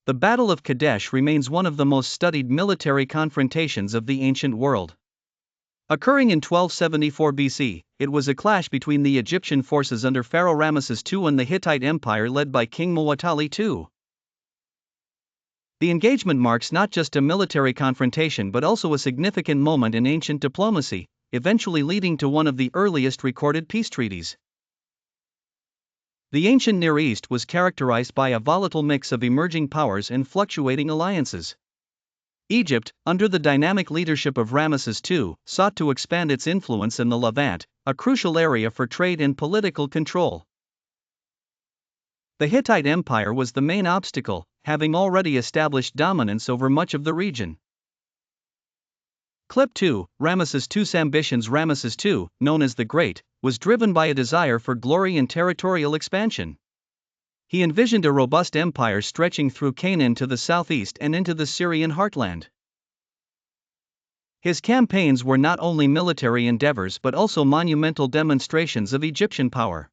The Battle of Kadesh remains one of the most studied military confrontations of the ancient world. Occurring in 1274 BC, it was a clash between the Egyptian forces under Pharaoh Ramesses II and the Hittite Empire led by King Muwatalli II. The engagement marks not just a military confrontation but also a significant moment in ancient diplomacy, eventually leading to one of the earliest recorded peace treaties. The ancient Near East was characterized by a volatile mix of emerging powers and fluctuating alliances. Egypt, under the dynamic leadership of Ramesses II, sought to expand its influence in the Levant, a crucial area for trade and political control. The Hittite Empire was the main obstacle, having already established dominance over much of the region. Clip 2. Ramesses II's ambitions. Ramesses II, known as the Great, was driven by a desire for glory and territorial expansion. He envisioned a robust empire stretching through Canaan to the southeast and into the Syrian heartland. His campaigns were not only military endeavors but also monumental demonstrations of Egyptian power.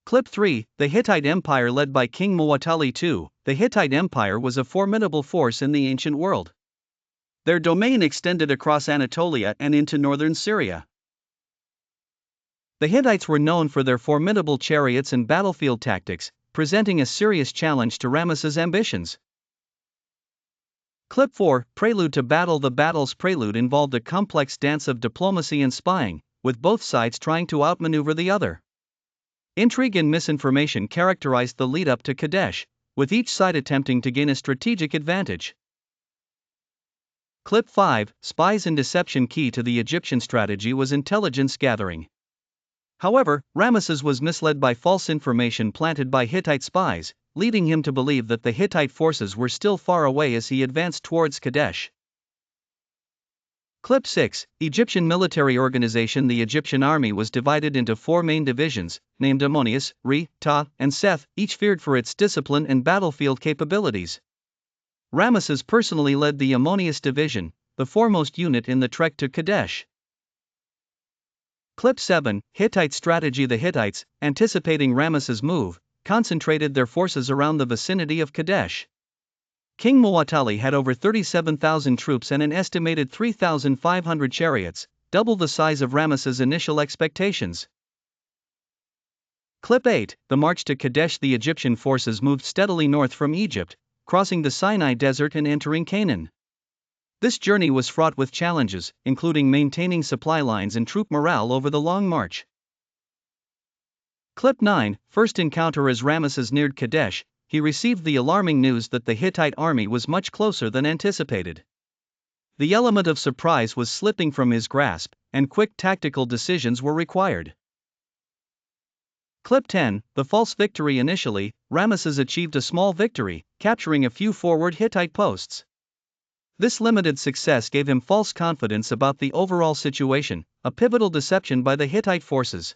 Clip 3. The Hittite Empire led by King Muwatalli II. The Hittite Empire was a formidable force in the ancient world. Their domain extended across Anatolia and into northern Syria. The Hittites were known for their formidable chariots and battlefield tactics, presenting a serious challenge to Ramesses' ambitions. Clip 4. Prelude to battle. The battle's prelude involved a complex dance of diplomacy and spying, with both sides trying to outmaneuver the other. Intrigue and misinformation characterized the lead-up to Kadesh, with each side attempting to gain a strategic advantage. Clip 5. Spies and deception. Key to the Egyptian strategy was intelligence gathering. However, Ramesses was misled by false information planted by Hittite spies, leading him to believe that the Hittite forces were still far away as he advanced towards Kadesh. Clip 6. Egyptian military organization. The Egyptian army was divided into four main divisions, named Ammonius, Re, Ta, and Seth, each feared for its discipline and battlefield capabilities. Ramesses personally led the Ammonius division, the foremost unit in the trek to Kadesh. Clip 7. Hittite strategy. The Hittites, anticipating Ramesses' move, concentrated their forces around the vicinity of Kadesh. King Muwatalli had over 37,000 troops and an estimated 3,500 chariots, double the size of Ramesses' initial expectations. Clip 8. The march to Kadesh. The Egyptian forces moved steadily north from Egypt, crossing the Sinai Desert and entering Canaan. This journey was fraught with challenges, including maintaining supply lines and troop morale over the long march. Clip 9. First encounter. As Ramesses neared Kadesh, he received the alarming news that the Hittite army was much closer than anticipated. The element of surprise was slipping from his grasp, and quick tactical decisions were required. Clip 10. The false victory. Initially, Ramesses achieved a small victory, capturing a few forward Hittite posts. This limited success gave him false confidence about the overall situation, a pivotal deception by the Hittite forces.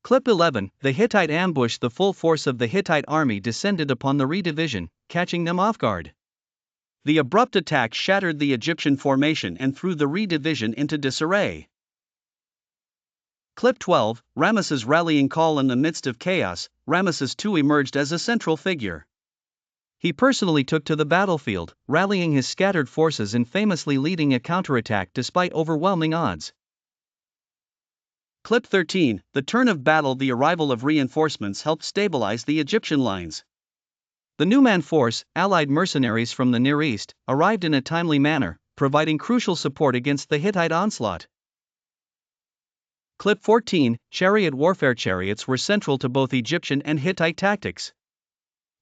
Clip 11. The Hittite ambush. The full force of the Hittite army descended upon the Re division, catching them off guard. The abrupt attack shattered the Egyptian formation and threw the Re division into disarray. Clip 12. Ramesses' rallying call. In the midst of chaos, Ramesses II emerged as a central figure. He personally took to the battlefield, rallying his scattered forces and famously leading a counterattack despite overwhelming odds. Clip 13. The turn of battle. The arrival of reinforcements helped stabilize the Egyptian lines. The Numan force, allied mercenaries from the Near East, arrived in a timely manner, providing crucial support against the Hittite onslaught. Clip 14. Chariot warfare. Chariots were central to both Egyptian and Hittite tactics.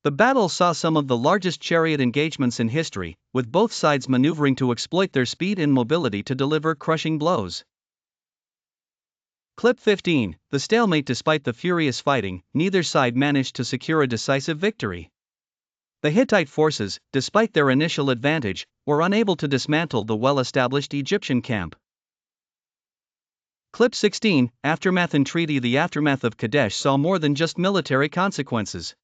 The battle saw some of the largest chariot engagements in history, with both sides maneuvering to exploit their speed and mobility to deliver crushing blows. Clip 15. The stalemate. Despite the furious fighting, neither side managed to secure a decisive victory. The Hittite forces, despite their initial advantage, were unable to dismantle the well-established Egyptian camp. Clip 16. Aftermath and treaty. The aftermath of Kadesh saw more than just military consequences.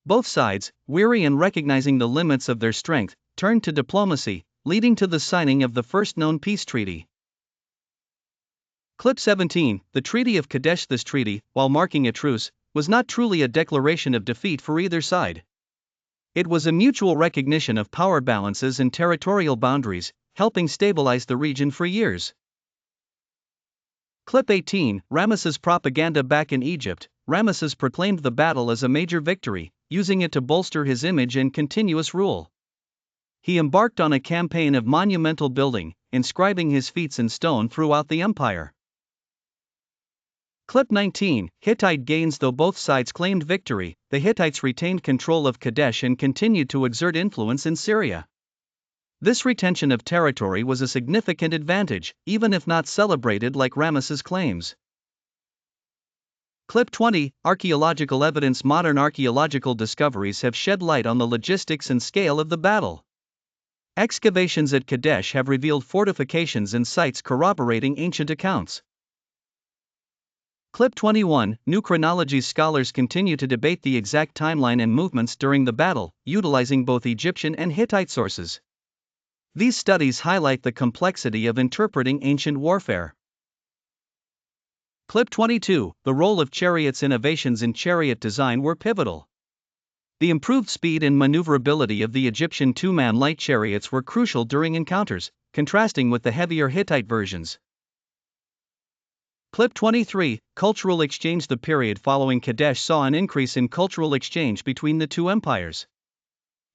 Both sides, weary and recognizing the limits of their strength, turned to diplomacy, leading to the signing of the first known peace treaty. Clip 17. The Treaty of Kadesh. This treaty, while marking a truce, was not truly a declaration of defeat for either side. It was a mutual recognition of power balances and territorial boundaries, helping stabilize the region for years. Clip 18, Ramesses' propaganda. Back in Egypt, Ramesses proclaimed the battle as a major victory, using it to bolster his image and continuous rule. He embarked on a campaign of monumental building, inscribing his feats in stone throughout the empire. Clip 19, Hittite gains. Though both sides claimed victory, the Hittites retained control of Kadesh and continued to exert influence in Syria. This retention of territory was a significant advantage, even if not celebrated like Ramesses' claims. Clip 20, Archaeological evidence. Modern archaeological discoveries have shed light on the logistics and scale of the battle. Excavations at Kadesh have revealed fortifications and sites corroborating ancient accounts. Clip 21, New chronologies. Scholars continue to debate the exact timeline and movements during the battle, utilizing both Egyptian and Hittite sources. These studies highlight the complexity of interpreting ancient warfare. Clip 22, the role of chariots. Innovations in chariot design were pivotal. The improved speed and maneuverability of the Egyptian two-man light chariots were crucial during encounters, contrasting with the heavier Hittite versions. Clip 23, cultural exchange. The period following Kadesh saw an increase in cultural exchange between the two empires.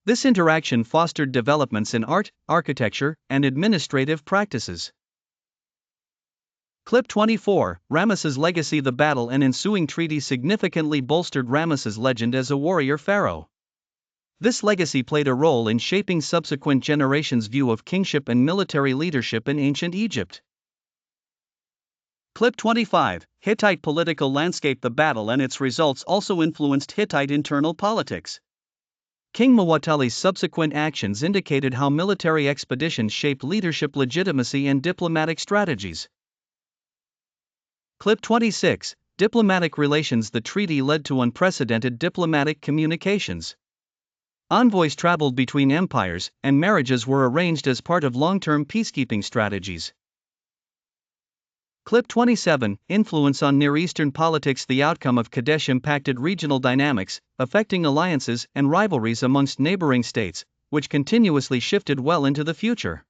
This interaction fostered developments in art, architecture, and administrative practices. Clip 24, Ramesses' legacy. The battle and ensuing treaties significantly bolstered Ramesses' legend as a warrior pharaoh. This legacy played a role in shaping subsequent generations' view of kingship and military leadership in ancient Egypt. Clip 25, Hittite political landscape. The battle and its results also influenced Hittite internal politics. King Muwattalli's subsequent actions indicated how military expeditions shaped leadership legitimacy and diplomatic strategies. Clip 26, diplomatic relations. The treaty led to unprecedented diplomatic communications. Envoys traveled between empires, and marriages were arranged as part of long-term peacekeeping strategies. Clip 27, influence on Near Eastern politics. The outcome of Kadesh impacted regional dynamics, affecting alliances and rivalries amongst neighboring states, which continuously shifted well into the future.